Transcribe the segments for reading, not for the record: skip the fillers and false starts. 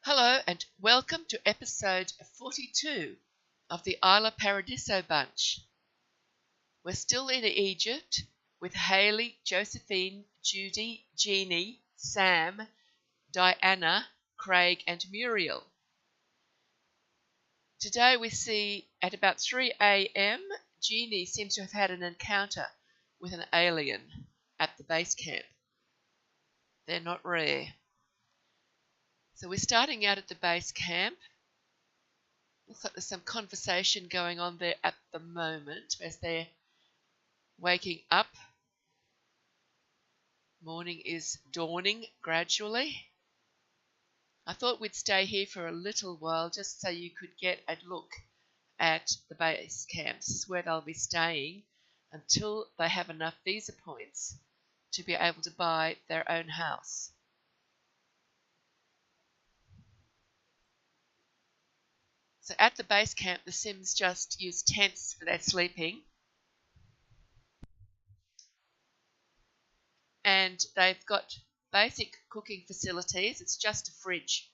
Hello and welcome to episode 42 of the Isla Paradiso bunch. We're still in Egypt with Hayley, Josephine, Judy, Jeannie, Sam, Diana, Craig and Muriel. Today we see at about 3 a.m. Jeannie seems to have had an encounter with an alien at the base camp. They're not rare. So we're starting out at the base camp. Looks like there's some conversation going on there at the moment as they're waking up. Morning is dawning gradually. I thought we'd stay here for a little while just so you could get a look at the base camp. This is where they'll be staying until they have enough visa points to be able to buy their own house. So at the base camp, the Sims just use tents for their sleeping. And they've got basic cooking facilities. It's just a fridge,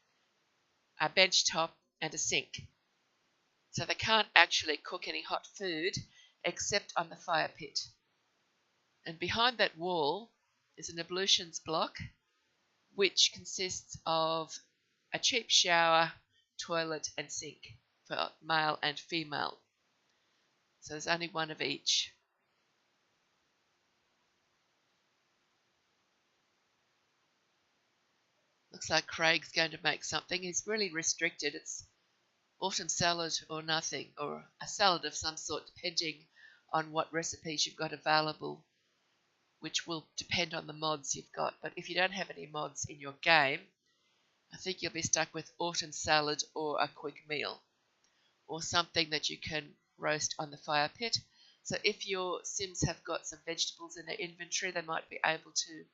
a bench top, and a sink. So they can't actually cook any hot food except on the fire pit. And behind that wall is an ablutions block, which consists of a cheap shower, toilet, and sink for male and female. So there's only one of each. Looks like Craig's going to make something. He's really restricted. It's autumn salad or nothing, or a salad of some sort, depending on what recipes you've got available, which will depend on the mods you've got. But if you don't have any mods in your game, I think you'll be stuck with autumn salad or a quick meal, or something that you can roast on the fire pit. So if your Sims have got some vegetables in their inventory, they might be able to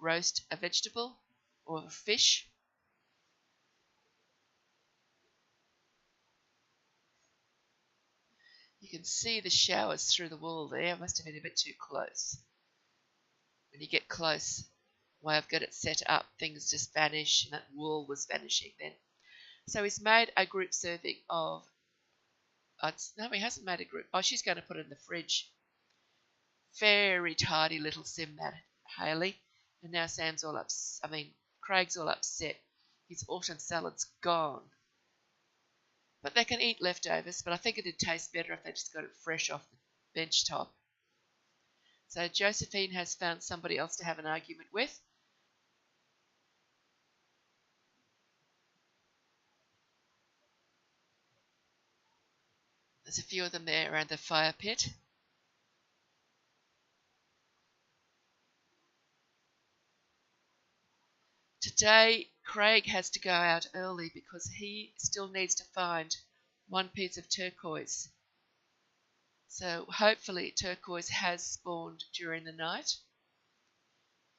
roast a vegetable or a fish. You can see the showers through the wall there. I must have been a bit too close. When you get close, the way I've got it set up, things just vanish, and that wall was vanishing then. So he's made a group serving of no, he hasn't made a group. Oh, she's going to put it in the fridge. Very tidy little Sim, that Hayley. And now Craig's all upset. His autumn salad's gone. But they can eat leftovers, but I think it'd taste better if they just got it fresh off the bench top. So Josephine has found somebody else to have an argument with. There's a few of them there around the fire pit. Today, Craig has to go out early because he still needs to find one piece of turquoise. So hopefully turquoise has spawned during the night.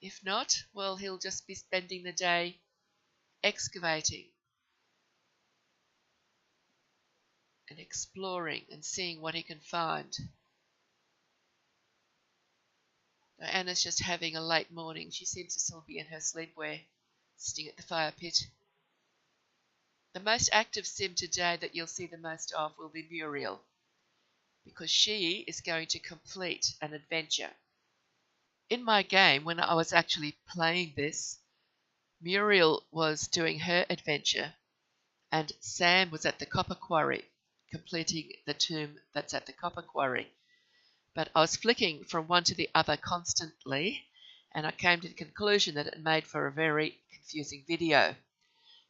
If not, well, he'll just be spending the day excavating and exploring and seeing what he can find. Diana's just having a late morning. She seems to still be in her sleepwear, sitting at the fire pit. The most active Sim today that you'll see the most of will be Muriel, because she is going to complete an adventure. In my game, when I was actually playing this, Muriel was doing her adventure and Sam was at the copper quarry, completing the tomb that's at the copper quarry. But I was flicking from one to the other constantly, and I came to the conclusion that it made for a very confusing video.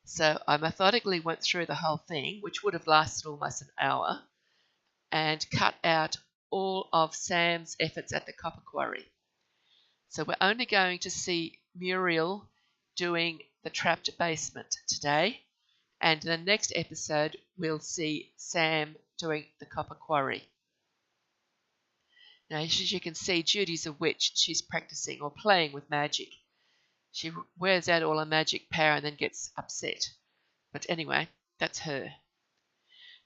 So I methodically went through the whole thing, which would have lasted almost an hour, and cut out all of Sam's efforts at the copper quarry. So we're only going to see Muriel doing the trapped basement today, and in the next episode we'll see Sam doing the copper quarry. Now, as you can see, Judy's a witch. She's practicing or playing with magic. She wears out all her magic power and then gets upset. But anyway, that's her.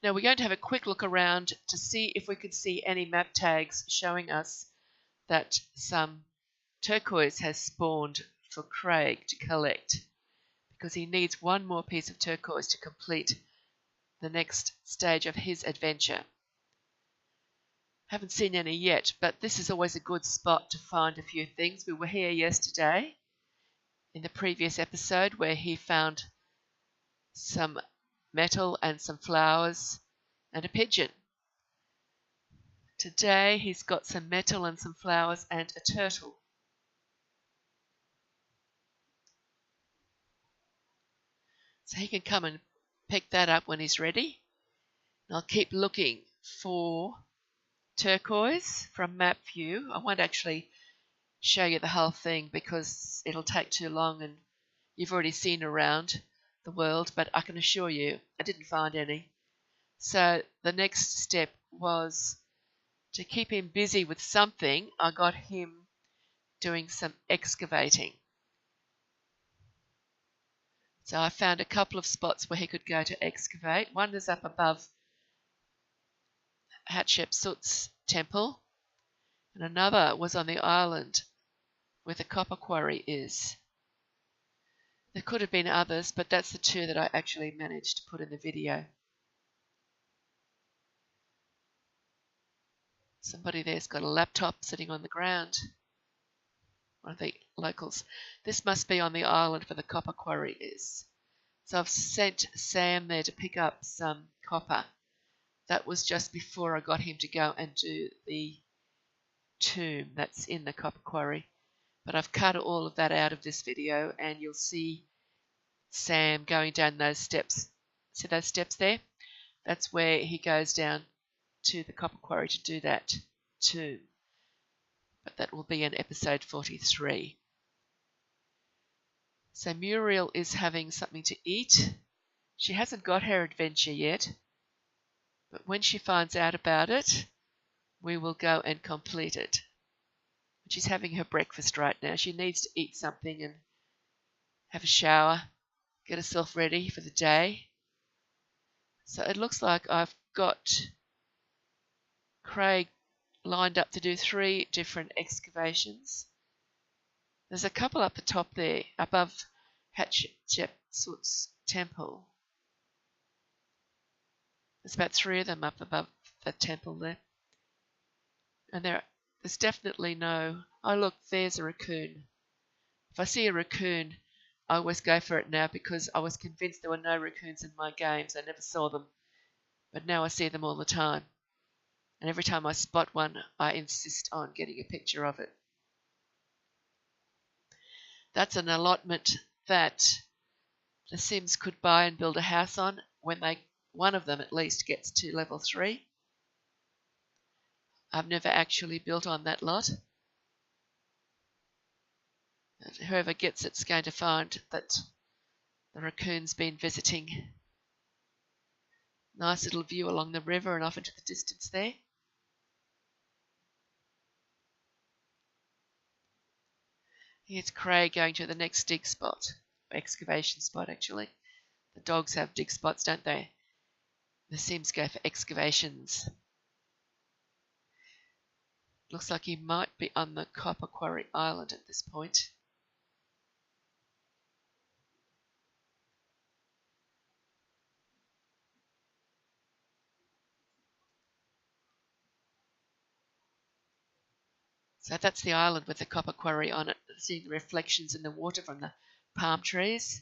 Now we're going to have a quick look around to see if we could see any map tags showing us that some turquoise has spawned for Craig to collect, because he needs one more piece of turquoise to complete the next stage of his adventure. Haven't seen any yet, but this is always a good spot to find a few things. We were here yesterday in the previous episode where he found some metal and some flowers and a pigeon. Today he's got some metal and some flowers and a turtle. So he can come and pick that up when he's ready. And I'll keep looking for turquoise from map view. I won't actually show you the whole thing because it'll take too long and you've already seen around the world, but I can assure you I didn't find any. So the next step was to keep him busy with something. I got him doing some excavating. So I found a couple of spots where he could go to excavate. One is up above Hatshepsut's temple, and another was on the island where the copper quarry is. There could have been others, but that's the two that I actually managed to put in the video. Somebody there's got a laptop sitting on the ground. One of the locals. This must be on the island where the copper quarry is. So I've sent Sam there to pick up some copper. That was just before I got him to go and do the tomb that's in the copper quarry. But I've cut all of that out of this video and you'll see Sam going down those steps. See those steps there? That's where he goes down to the copper quarry to do that tomb. But that will be in episode 43. So Muriel is having something to eat. She hasn't got her adventure yet, but when she finds out about it, we will go and complete it. She's having her breakfast right now. She needs to eat something and have a shower, get herself ready for the day. So it looks like I've got Craig lined up to do 3 different excavations. There's a couple up the top there, above Hatshepsut's temple. There's about 3 of them up above that temple there. And there's definitely no... Oh, look, there's a raccoon. If I see a raccoon, I always go for it now because I was convinced there were no raccoons in my games. I never saw them. But now I see them all the time. And every time I spot one, I insist on getting a picture of it. That's an allotment that the Sims could buy and build a house on when one of them at least gets to level 3. I've never actually built on that lot. And whoever gets it's going to find that the raccoon's been visiting. Nice little view along the river and off into the distance there. Here's Craig going to the next dig spot, excavation spot actually. The dogs have dig spots, don't they? The Sims go for excavations. Looks like he might be on the copper quarry island at this point. So that's the island with the copper quarry on it. Seeing the reflections in the water from the palm trees.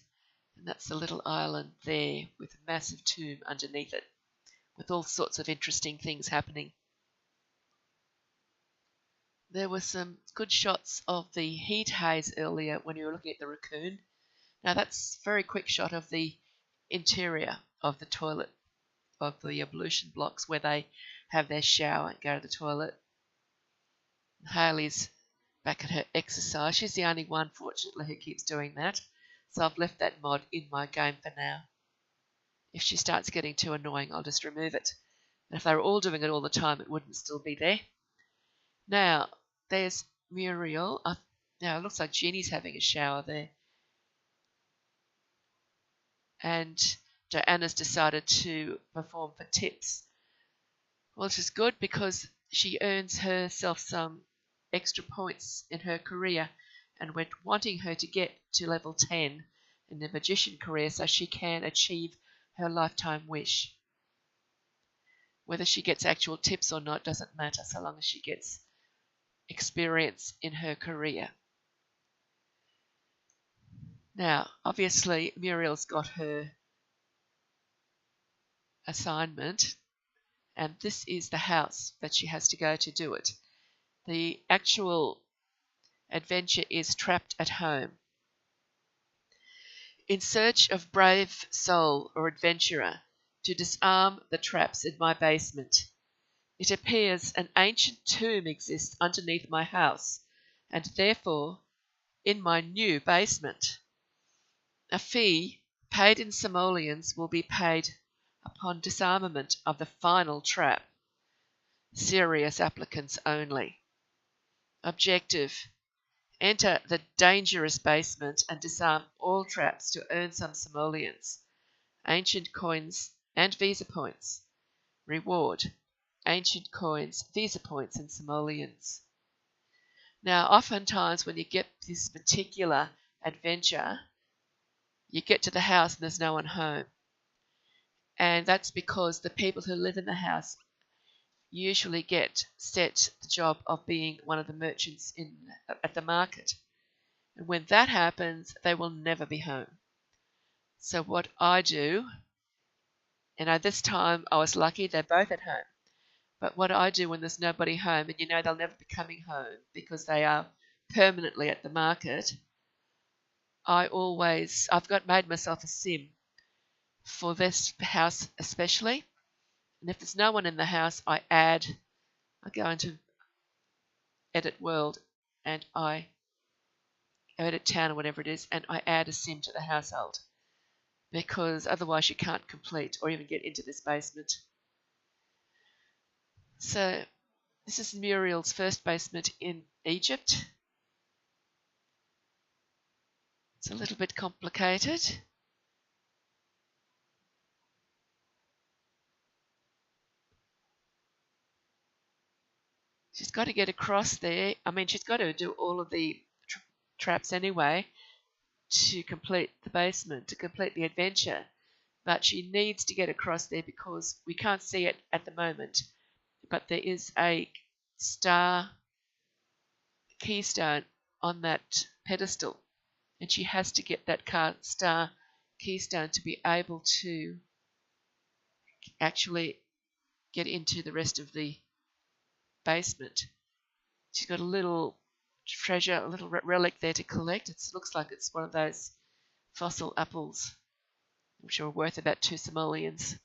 And that's the little island there with a massive tomb underneath it with all sorts of interesting things happening. There were some good shots of the heat haze earlier when you were looking at the raccoon. Now that's a very quick shot of the interior of the toilet, of the ablution blocks where they have their shower and go to the toilet. Hayley's back at her exercise. She's the only one, fortunately, who keeps doing that. So I've left that mod in my game for now. If she starts getting too annoying, I'll just remove it. And if they were all doing it all the time, it wouldn't still be there. Now, there's Muriel. Now, it looks like Jeannie's having a shower there. And Joanna's decided to perform for tips. Well, which is good because she earns herself some extra points in her career, and we're wanting her to get to level 10 in the magician career so she can achieve her lifetime wish. Whether she gets actual tips or not doesn't matter so long as she gets experience in her career. Now, obviously, Muriel's got her assignment, and this is the house that she has to go to do it. The actual adventure is trapped at home. In search of brave soul or adventurer to disarm the traps in my basement. It appears an ancient tomb exists underneath my house, and therefore in my new basement. A fee paid in simoleons will be paid upon disarmament of the final trap. Serious applicants only. Objective: enter the dangerous basement and disarm all traps to earn some simoleons, ancient coins and visa points. Reward: ancient coins, visa points and simoleons. Now, oftentimes when you get this particular adventure, you get to the house and there's no one home. And that's because the people who live in the house usually get set the job of being one of the merchants at the market. And when that happens, they will never be home. So what I do, and this time I was lucky, they're both at home. But what I do when there's nobody home, and they'll never be coming home because they are permanently at the market, I've made myself a sim for this house especially. And if there's no one in the house, I go into edit world and I edit town or whatever it is, and I add a sim to the household because otherwise you can't complete or even get into this basement. So this is Muriel's first basement in Egypt. It's a little bit complicated. She's got to get across there. She's got to do all of the traps anyway to complete the basement, to complete the adventure. But she needs to get across there because we can't see it at the moment. But there is a star keystone on that pedestal. And she has to get that star keystone to be able to actually get into the rest of the basement. She's got a little treasure, a little relic there to collect. It looks like it's one of those fossil apples, which are worth about 2 simoleons.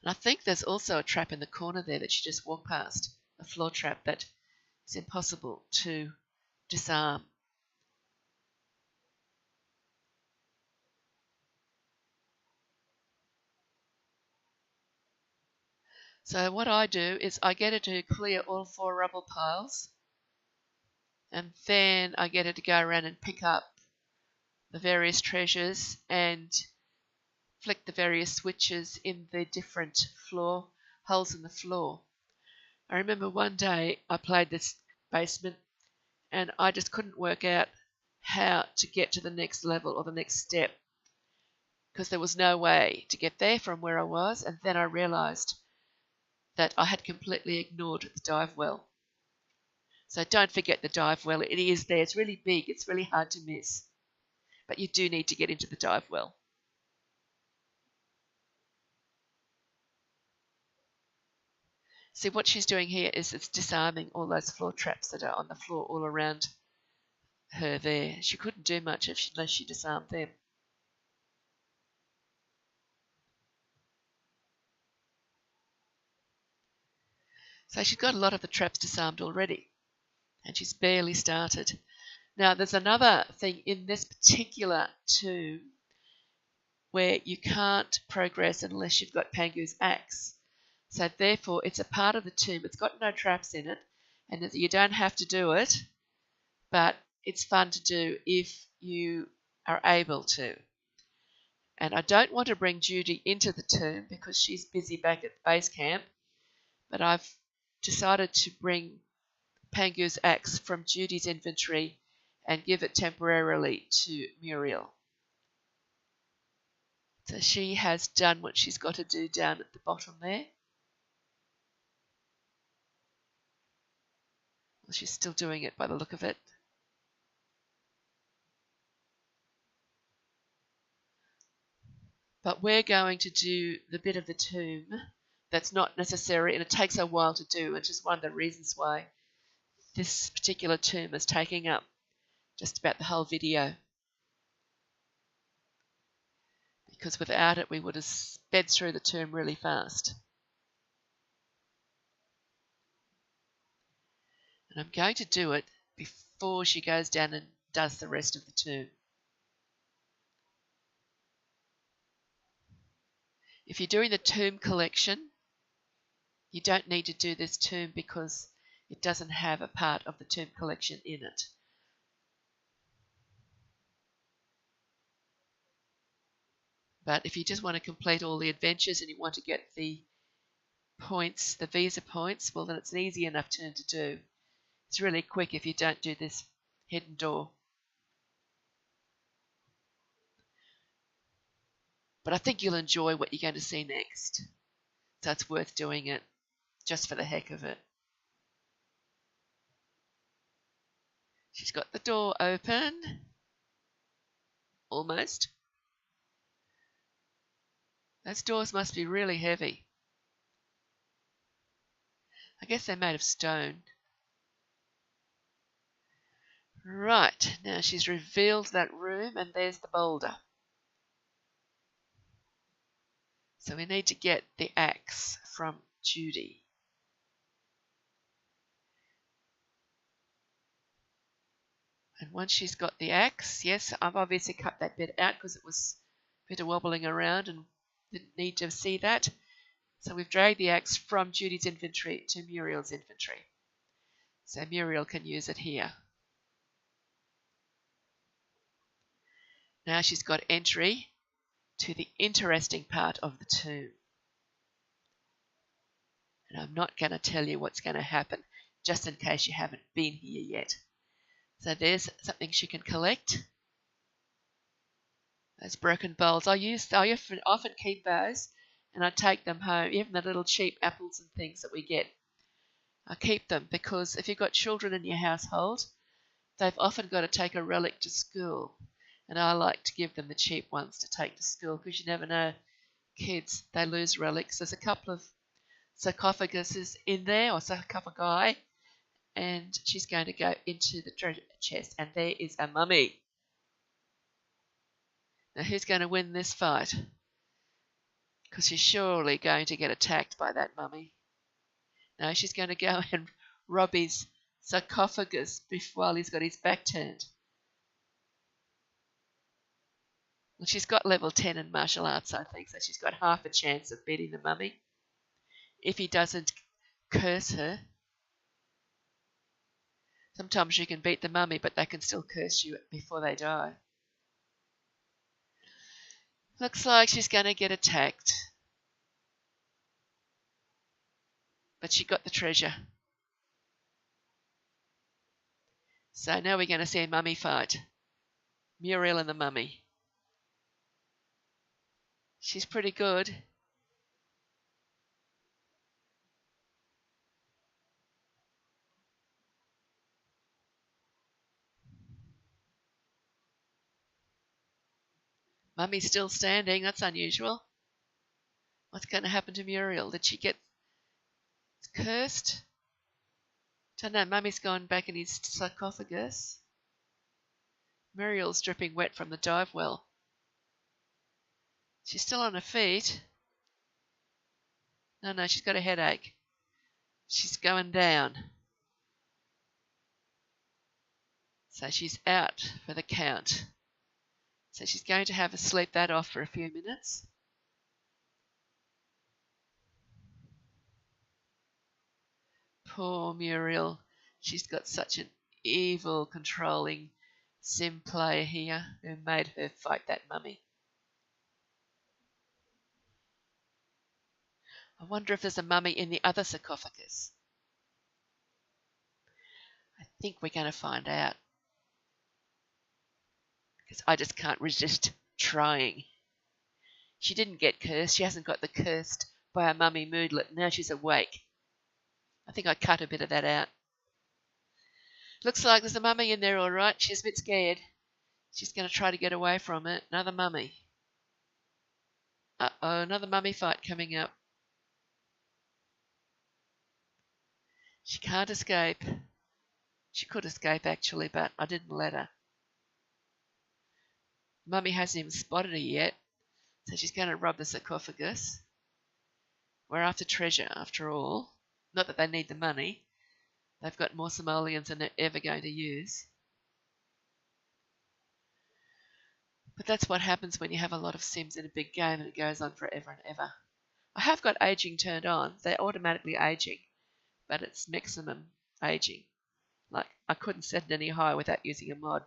And I think there's also a trap in the corner there that she just walked past, a floor trap that is impossible to disarm. So what I do is I get her to clear all 4 rubble piles, and then I get her to go around and pick up the various treasures and flick the various switches in the different holes in the floor. I remember one day I played this basement and I just couldn't work out how to get to the next level or the next step because there was no way to get there from where I was, and then I realised that I had completely ignored the dive well. So don't forget the dive well. It is there. It's really big. It's really hard to miss. But you do need to get into the dive well. See, what she's doing here is it's disarming all those floor traps that are on the floor all around her there. She couldn't do much unless she disarmed them. So she's got a lot of the traps disarmed already, and she's barely started. Now, there's another thing in this particular tomb where you can't progress unless you've got Pangu's axe. So therefore, it's a part of the tomb. It's got no traps in it, and you don't have to do it, but it's fun to do if you are able to. And I don't want to bring Judy into the tomb because she's busy back at base camp, but I've decided to bring Pangu's axe from Judy's inventory and give it temporarily to Muriel. So she has done what she's got to do down at the bottom there. Well, she's still doing it by the look of it. But we're going to do the bit of the tomb that's not necessary, and it takes a while to do, which is one of the reasons why this particular tomb is taking up just about the whole video. Because without it, we would have sped through the tomb really fast. And I'm going to do it before she goes down and does the rest of the tomb. If you're doing the tomb collection, you don't need to do this tomb because it doesn't have a part of the tomb collection in it. But if you just want to complete all the adventures and you want to get the points, the visa points, well then it's an easy enough turn to do. It's really quick if you don't do this hidden door. But I think you'll enjoy what you're going to see next. So it's worth doing it just for the heck of it. She's got the door open. Almost. Those doors must be really heavy. I guess they're made of stone. Right, now she's revealed that room and there's the boulder. So we need to get the axe from Judy. And once she's got the axe, yes, I've obviously cut that bit out because it was a bit of wobbling around and didn't need to see that. So we've dragged the axe from Judy's inventory to Muriel's inventory. So Muriel can use it here. Now she's got entry to the interesting part of the tomb. And I'm not going to tell you what's going to happen, just in case you haven't been here yet. So there's something she can collect. Those broken bowls. I often keep those, and I take them home, even the little cheap apples and things that we get. I keep them because if you've got children in your household, they've often got to take a relic to school. And I like to give them the cheap ones to take to school because you never know. Kids, they lose relics. There's a couple of sarcophaguses in there, or sarcophagi, and she's going to go into the treasure chest, and there is a mummy. Now, who's going to win this fight? Because she's surely going to get attacked by that mummy. No, she's going to go and rob his sarcophagus while he's got his back turned. Well, she's got level 10 in martial arts, I think, so she's got half a chance of beating the mummy. If he doesn't curse her. Sometimes you can beat the mummy, but they can still curse you before they die. Looks like she's going to get attacked. But she got the treasure. So now we're going to see a mummy fight. Muriel and the mummy. She's pretty good. Mummy's still standing. That's unusual. What's going to happen to Muriel? Did she get cursed? Don't know. Mummy's gone back in his sarcophagus. Muriel's dripping wet from the dive well. She's still on her feet. No, she's got a headache. She's going down. So she's out for the count. So she's going to have to sleep that off for a few minutes. Poor Muriel. She's got such an evil, controlling sim player here who made her fight that mummy. I wonder if there's a mummy in the other sarcophagus. I think we're going to find out. because I just can't resist trying. She didn't get cursed. She hasn't got the cursed by her mummy moodlet. Now she's awake. I think I cut a bit of that out. Looks like there's a mummy in there all right. She's a bit scared. She's going to try to get away from it. Another mummy. Uh-oh, another mummy fight coming up. She can't escape. She could escape, actually, but I didn't let her. Mummy hasn't even spotted her yet, so she's going to rob the sarcophagus. We're after treasure, after all. Not that they need the money. They've got more simoleons than they're ever going to use. But that's what happens when you have a lot of sims in a big game and it goes on forever and ever. I have got aging turned on. They're automatically aging, but it's maximum aging. Like, I couldn't set it any higher without using a mod.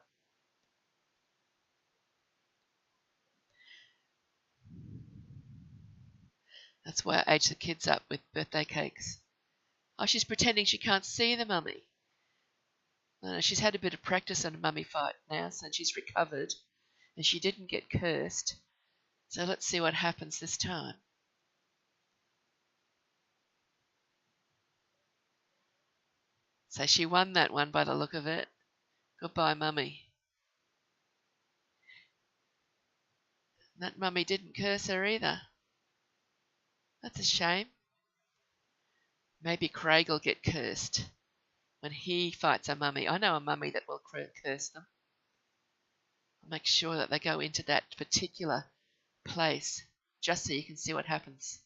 That's why I age the kids up with birthday cakes. Oh, she's pretending she can't see the mummy. No, she's had a bit of practice on a mummy fight now, so she's recovered. And she didn't get cursed. So let's see what happens this time. So she won that one by the look of it. Goodbye, mummy. That mummy didn't curse her either. That's a shame. Maybe Craig will get cursed when he fights a mummy. I know a mummy that will curse them. I'll make sure that they go into that particular place just so you can see what happens.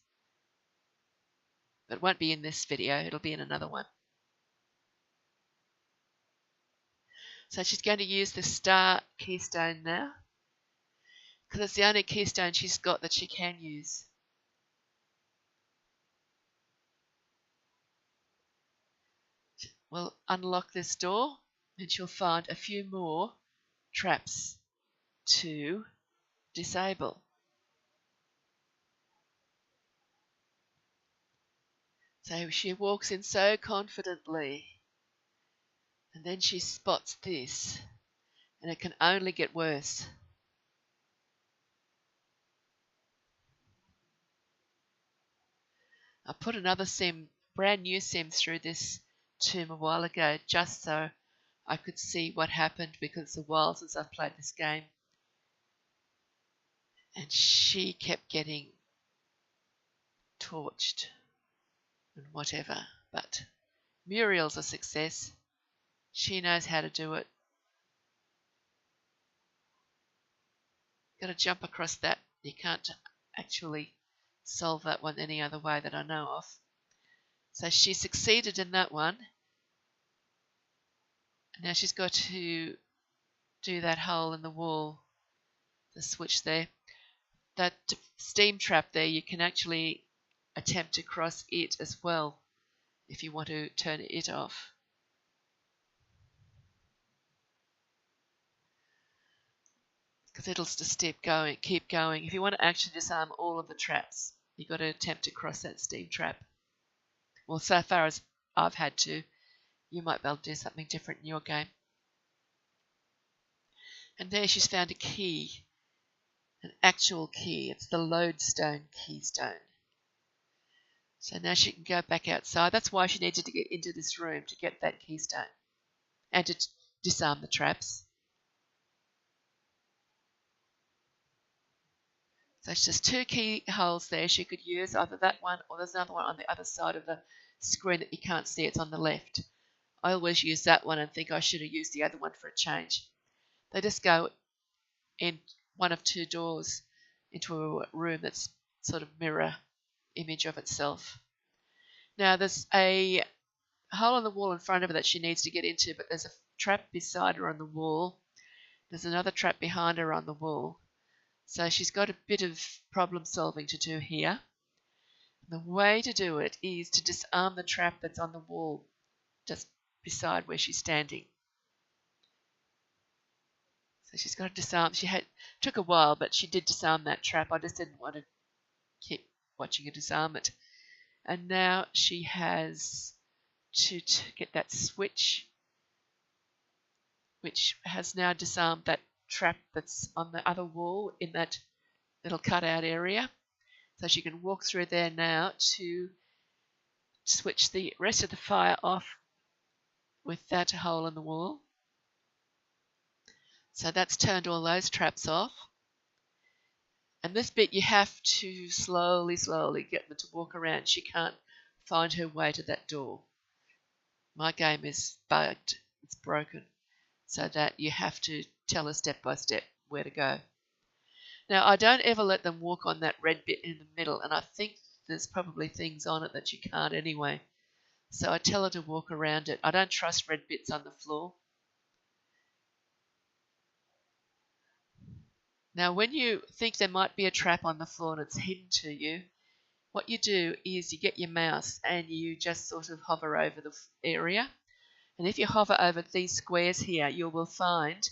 But it won't be in this video. It'll be in another one. So she's going to use the star keystone now, because it's the only keystone she's got that she can use. We'll unlock this door and she'll find a few more traps to disable. So she walks in so confidently. And then she spots this, and it can only get worse. I put another sim, brand new sim, through this tomb a while ago just so I could see what happened, because it's a while since I've played this game. And she kept getting torched and whatever. But Muriel's a success. She knows how to do it. Got to jump across that. You can't actually solve that one any other way that I know of. So she succeeded in that one. Now she's got to do that hole in the wall, the switch there. That steam trap there, you can actually attempt to cross it as well if you want to turn it off. Because it'll just keep going. If you want to actually disarm all of the traps, you've got to attempt to cross that steam trap. Well, so far as I've had to, you might be able to do something different in your game. And there she's found a key, an actual key. It's the lodestone keystone. So now she can go back outside. That's why she needed to get into this room, to get that keystone and to disarm the traps. So it's just two key holes there she could use, either that one or there's another one on the other side of the screen that you can't see. It's on the left. I always use that one and think I should have used the other one for a change. They just go in one of two doors into a room that's sort of mirror image of itself. Now there's a hole in the wall in front of her that she needs to get into, but there's a trap beside her on the wall. There's another trap behind her on the wall. So she's got a bit of problem solving to do here. The way to do it is to disarm the trap that's on the wall just beside where she's standing. So she's got to disarm. Took a while, but she did disarm that trap. I just didn't want to keep watching her disarm it. And now she has to get that switch, which has now disarmed that trap that's on the other wall in that little cutout area. So she can walk through there now to switch the rest of the fire off with that hole in the wall. So that's turned all those traps off. And this bit you have to slowly get them to walk around. She can't find her way to that door. My game is bugged, it's broken, so that you have to tell her step by step where to go. Now, I don't ever let them walk on that red bit in the middle, and I think there's probably things on it that you can't anyway. So I tell her to walk around it. I don't trust red bits on the floor. Now, when you think there might be a trap on the floor and it's hidden to you, what you do is you get your mouse and you just sort of hover over the area. And if you hover over these squares here, you will find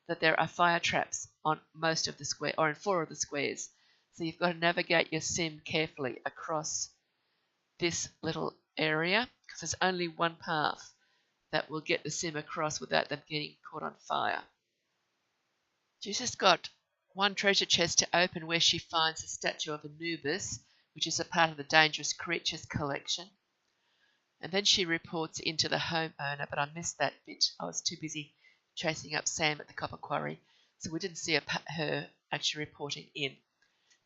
that there are fire traps on most of the square, or in 4 of the squares. So you've got to navigate your sim carefully across this little area, because there's only one path that will get the sim across without them getting caught on fire. She's just got one treasure chest to open where she finds a statue of Anubis, which is a part of the Dangerous Creatures collection. And then she reports into the homeowner, but I missed that bit. I was too busy chasing up Sam at the copper quarry, so we didn't see her actually reporting in.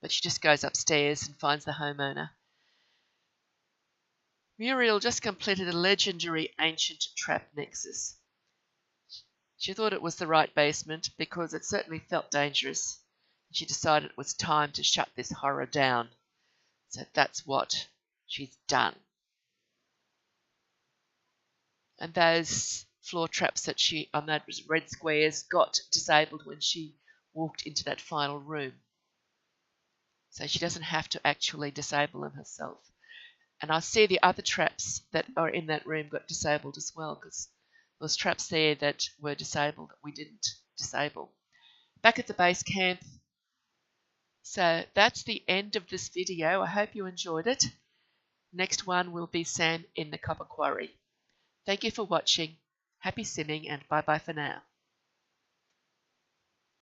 But she just goes upstairs and finds the homeowner. Muriel just completed a legendary ancient trap nexus. She thought it was the right basement because it certainly felt dangerous. She decided it was time to shut this horror down. So that's what she's done. And those floor traps that she, on those red squares, got disabled when she walked into that final room. So she doesn't have to actually disable them herself. And I see the other traps that are in that room got disabled as well, because there was traps there that were disabled that we didn't disable. Back at the base camp. So that's the end of this video. I hope you enjoyed it. Next one will be Sam in the copper quarry. Thank you for watching. Happy simming and bye-bye for now.